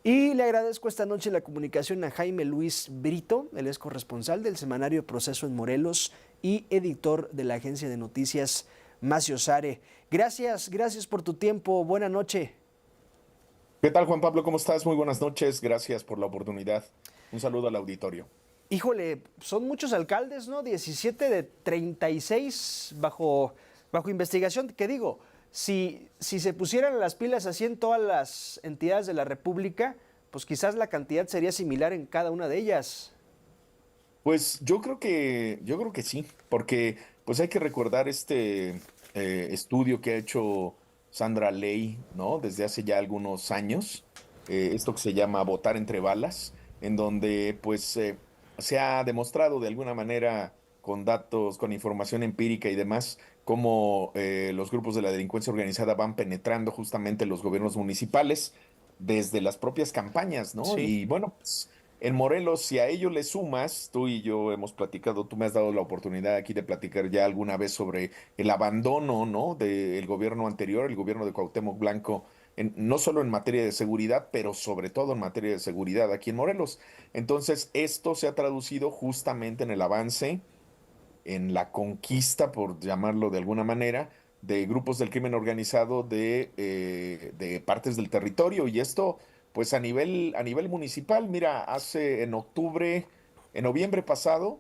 Y le agradezco esta noche la comunicación a Jaime Luis Brito, él es corresponsal del semanario Proceso en Morelos y editor de la agencia de noticias Maciosare. Gracias por tu tiempo. Buena noche. ¿Qué tal, Juan Pablo? ¿Cómo estás? Muy buenas noches. Gracias por la oportunidad. Un saludo al auditorio. Híjole, son muchos alcaldes, ¿no? 17 de 36 bajo investigación. ¿Qué digo? Si se pusieran las pilas así en todas las entidades de la República, pues quizás la cantidad sería similar en cada una de ellas. Pues yo creo que sí, porque pues hay que recordar este estudio que ha hecho Sandra Ley, ¿no? Desde hace ya algunos años, esto que se llama votar entre balas, en donde pues se ha demostrado de alguna manera con datos, con información empírica y demás, cómo los grupos de la delincuencia organizada van penetrando justamente los gobiernos municipales desde las propias campañas, ¿no? Sí. Y bueno, pues en Morelos, si a ello le sumas, tú y yo hemos platicado, tú me has dado la oportunidad aquí de platicar ya alguna vez sobre el abandono, ¿no? Del gobierno anterior, el gobierno de Cuauhtémoc Blanco, no solo en materia de seguridad, pero sobre todo en materia de seguridad aquí en Morelos. Entonces, esto se ha traducido justamente en el avance, en la conquista, por llamarlo de alguna manera, de grupos del crimen organizado de partes del territorio. Y esto, pues a nivel municipal, mira, en noviembre pasado,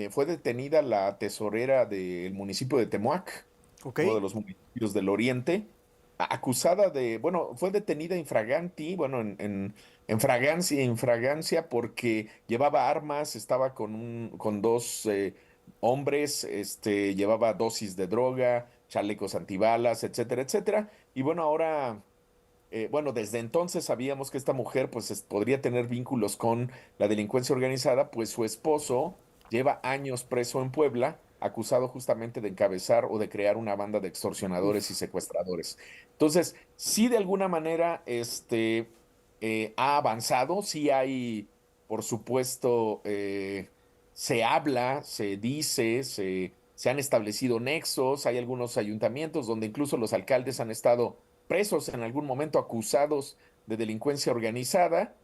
fue detenida la tesorera del municipio de Temuac, Ok. uno de los municipios del oriente, acusada de, bueno, fue detenida infraganti, bueno, en fragancia porque llevaba armas, estaba con dos hombres, llevaba dosis de droga, chalecos antibalas, etcétera, etcétera. Y bueno, ahora, bueno, desde entonces sabíamos que esta mujer pues podría tener vínculos con la delincuencia organizada, pues su esposo lleva años preso en Puebla, acusado justamente de encabezar o de crear una banda de extorsionadores y Uf. secuestradores. Entonces, sí, de alguna manera, ha avanzado, sí hay, por supuesto, se habla, se dice, se han establecido nexos, hay algunos ayuntamientos donde incluso los alcaldes han estado presos en algún momento acusados de delincuencia organizada,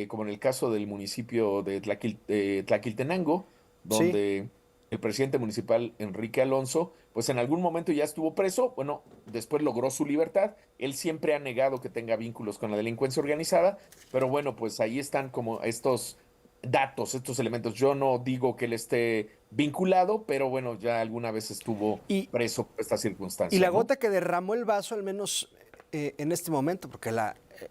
como en el caso del municipio de Tlaquiltenango, Sí. donde el presidente municipal Enrique Alonso, pues en algún momento ya estuvo preso, bueno, después logró su libertad, él siempre ha negado que tenga vínculos con la delincuencia organizada, pero bueno, pues ahí están como estos datos, estos elementos. Yo no digo que él esté vinculado, pero bueno, ya alguna vez estuvo Y, preso por esta y la circunstancia, ¿no? gota que derramó el vaso, al menos en este momento, porque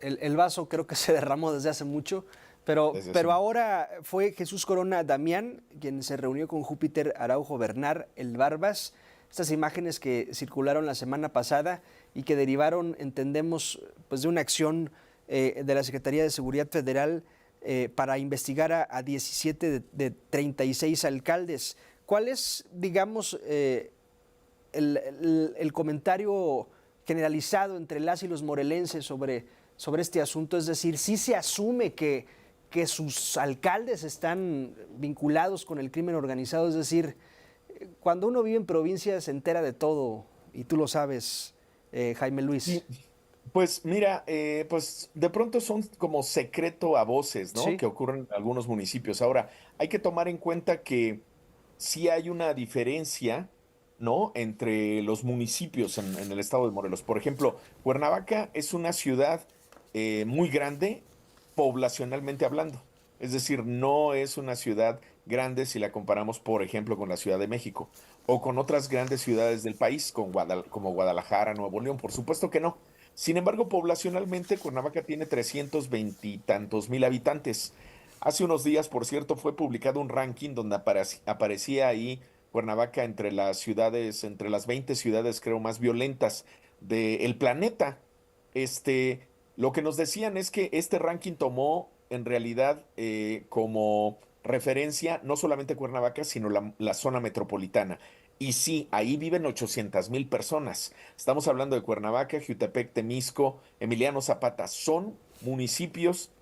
el vaso creo que se derramó desde hace mucho, Desde hace pero ahora fue Jesús Corona Damián quien se reunió con Júpiter Araujo Bernal, el Barbas. Estas imágenes que circularon la semana pasada y que derivaron, entendemos, pues de una acción de la Secretaría de Seguridad Federal para investigar a 17 de 36 alcaldes. ¿Cuál es, digamos, el comentario generalizado entre las y los morelenses sobre este asunto? Es decir, sí se asume que sus alcaldes están vinculados con el crimen organizado, es decir, cuando uno vive en provincia se entera de todo, y tú lo sabes, Jaime Luis. Sí, pues mira, pues de pronto son como secreto a voces, ¿no? Sí. Que ocurren en algunos municipios. Ahora, hay que tomar en cuenta que sí hay una diferencia, ¿no? Entre los municipios en el estado de Morelos. Por ejemplo, Cuernavaca es una ciudad muy grande, poblacionalmente hablando. Es decir, no es una ciudad grande si la comparamos, por ejemplo, con la Ciudad de México o con otras grandes ciudades del país, como Guadalajara, Nuevo León. Por supuesto que no. Sin embargo, poblacionalmente, Cuernavaca tiene 320 y tantos mil habitantes. Hace unos días, por cierto, fue publicado un ranking donde aparecía ahí Cuernavaca entre las ciudades, entre las 20 ciudades, creo, más violentas del planeta. Lo que nos decían es que este ranking tomó en realidad como referencia no solamente Cuernavaca, sino la zona metropolitana. Y sí, ahí viven 800,000 personas. Estamos hablando de Cuernavaca, Jutepec, Temisco, Emiliano Zapata. Son municipios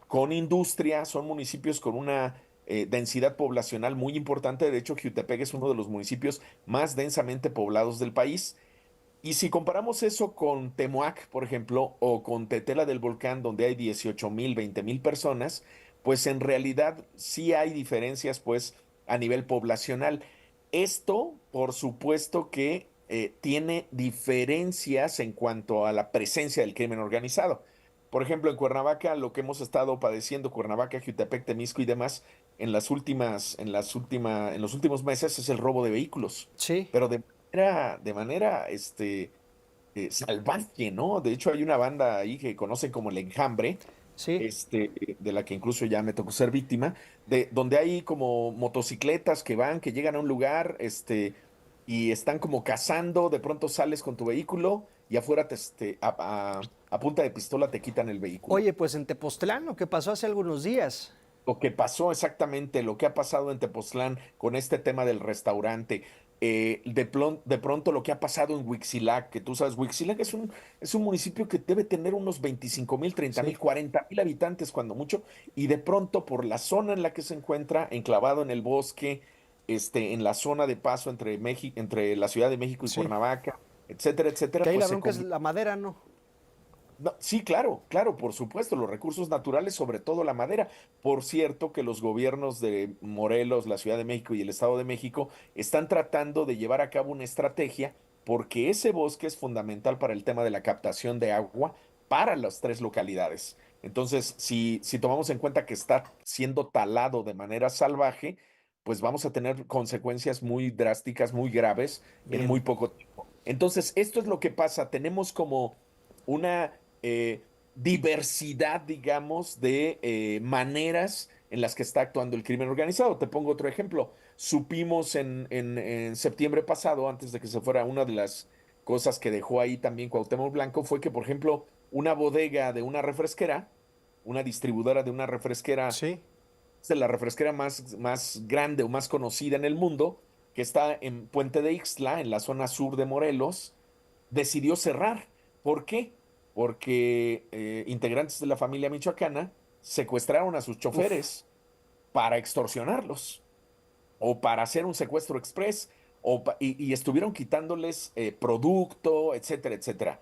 con industria, son municipios con una densidad poblacional muy importante. De hecho, Jutepec es uno de los municipios más densamente poblados del país. Y si comparamos eso con Temuac, por ejemplo, o con Tetela del Volcán, donde hay 18,000, 20,000 personas, pues en realidad sí hay diferencias, pues, a nivel poblacional. Esto, por supuesto que tiene diferencias en cuanto a la presencia del crimen organizado. Por ejemplo, en Cuernavaca, lo que hemos estado padeciendo, Cuernavaca, Jutepec, Temisco y demás, en los últimos meses es el robo de vehículos, Sí, pero de manera salvaje, ¿no? De hecho, hay una banda ahí que conocen como el Enjambre, sí. de la que incluso ya me tocó ser víctima, donde hay como motocicletas que van, que llegan a un lugar, y están como cazando, de pronto sales con tu vehículo y afuera a punta de pistola te quitan el vehículo. Oye, pues en Tepoztlán, lo que pasó hace algunos días. Lo que pasó exactamente, lo que ha pasado en Tepoztlán con este tema del restaurante, de pronto lo que ha pasado en Huixilac, que tú sabes, Huixilac es un municipio que debe tener unos 25,000, 30,000, Sí. 40,000 habitantes cuando mucho, y de pronto por la zona en la que se encuentra, enclavado en el bosque, en la zona de paso entre México, entre la Ciudad de México y Sí. Cuernavaca, etcétera, Que etcétera, ahí pues la se bronca es convirtió. la madera, ¿no? No, sí, claro, claro, por supuesto, los recursos naturales, sobre todo la madera. Por cierto, que los gobiernos de Morelos, la Ciudad de México y el Estado de México están tratando de llevar a cabo una estrategia porque ese bosque es fundamental para el tema de la captación de agua para las tres localidades. Entonces, si tomamos en cuenta que está siendo talado de manera salvaje, pues vamos a tener consecuencias muy drásticas, muy graves en muy Bien. poco tiempo. Entonces, esto es lo que pasa. Tenemos como una diversidad, digamos, de maneras en las que está actuando el crimen organizado. Te pongo otro ejemplo. Supimos en septiembre pasado, antes de que se fuera, una de las cosas que dejó ahí también Cuauhtémoc Blanco fue que, por ejemplo, una bodega de una refresquera, una distribuidora de una refresquera, Sí. es de la refresquera más grande o más conocida en el mundo, que está en Puente de Ixtla, en la zona sur de Morelos, decidió cerrar. ¿Por qué? Porque integrantes de la familia michoacana secuestraron a sus Uf. choferes para extorsionarlos o para hacer un secuestro express y estuvieron quitándoles producto, etcétera, etcétera.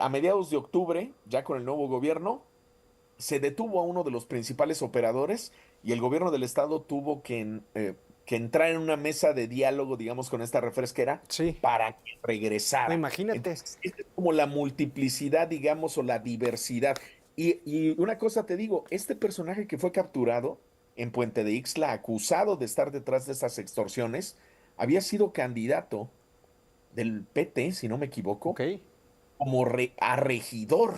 A mediados de octubre, ya con el nuevo gobierno, se detuvo a uno de los principales operadores y el gobierno del estado tuvo que entrar en una mesa de diálogo, digamos, con esta refresquera Sí. para que No, regresara. imagínate. Entonces, esa es como la multiplicidad, digamos, o la diversidad. Y una cosa te digo, este personaje que fue capturado en Puente de Ixtla, acusado de estar detrás de estas extorsiones, había sido candidato del PT, si no me Ok. equivoco, como a regidor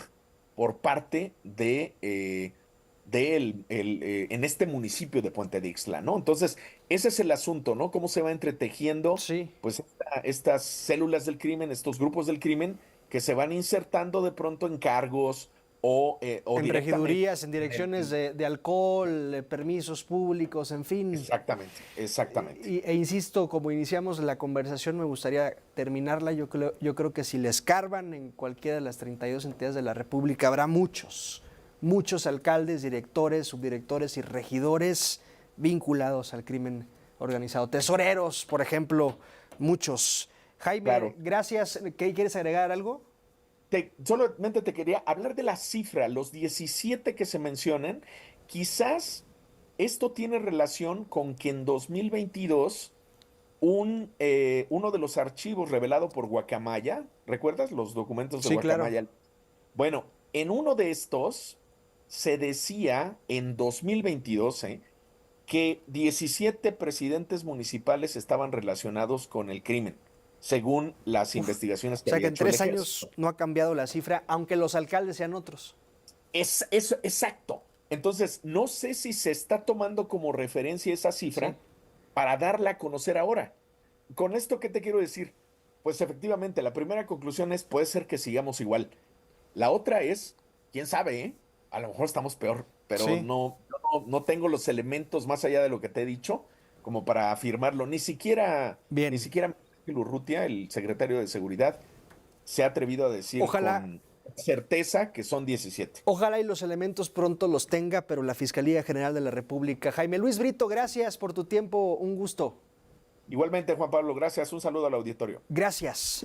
por parte en este municipio de Puente de Ixtla, ¿no? Entonces, ese es el asunto, ¿no? Cómo se va entretejiendo, Sí. pues, estas células del crimen, estos grupos del crimen, que se van insertando de pronto en cargos o En directamente. regidurías, en direcciones de alcohol, permisos públicos, en fin. Exactamente, exactamente. E insisto, como iniciamos la conversación, me gustaría terminarla. Yo creo que si le escarban en cualquiera de las 32 entidades de la República, habrá muchos alcaldes, directores, subdirectores y regidores vinculados al crimen organizado. Tesoreros, por ejemplo, muchos. Jaime, Claro. gracias. ¿Qué quieres agregar algo? Solamente te quería hablar de la cifra, los 17 que se mencionan. Quizás esto tiene relación con que en 2022 uno de los archivos revelado por Guacamaya, ¿recuerdas los documentos de Sí, claro. Guacamaya? Bueno, en uno de estos se decía en 2022 que 17 presidentes municipales estaban relacionados con el crimen, según las Uf. investigaciones O que sea que había en hecho el 3 años ejército. no ha cambiado la cifra, aunque los alcaldes sean otros. Es exacto. Entonces, no sé si se está tomando como referencia esa Sí. cifra para darla a conocer ahora. Con esto, ¿qué te quiero decir? Pues efectivamente, la primera conclusión es, puede ser que sigamos igual. La otra es, quién sabe, ¿eh? A lo mejor estamos peor, pero Sí. no tengo los elementos más allá de lo que te he dicho como para afirmarlo. Ni Bien. siquiera Ángel Urrutia, el secretario de Seguridad, se ha atrevido a decir Ojalá, con certeza que son 17. ojalá y los elementos pronto los tenga, pero la Fiscalía General de la República. Jaime Luis Brito, gracias por tu tiempo, un gusto. Igualmente, Juan Pablo, gracias. Un saludo al auditorio. Gracias.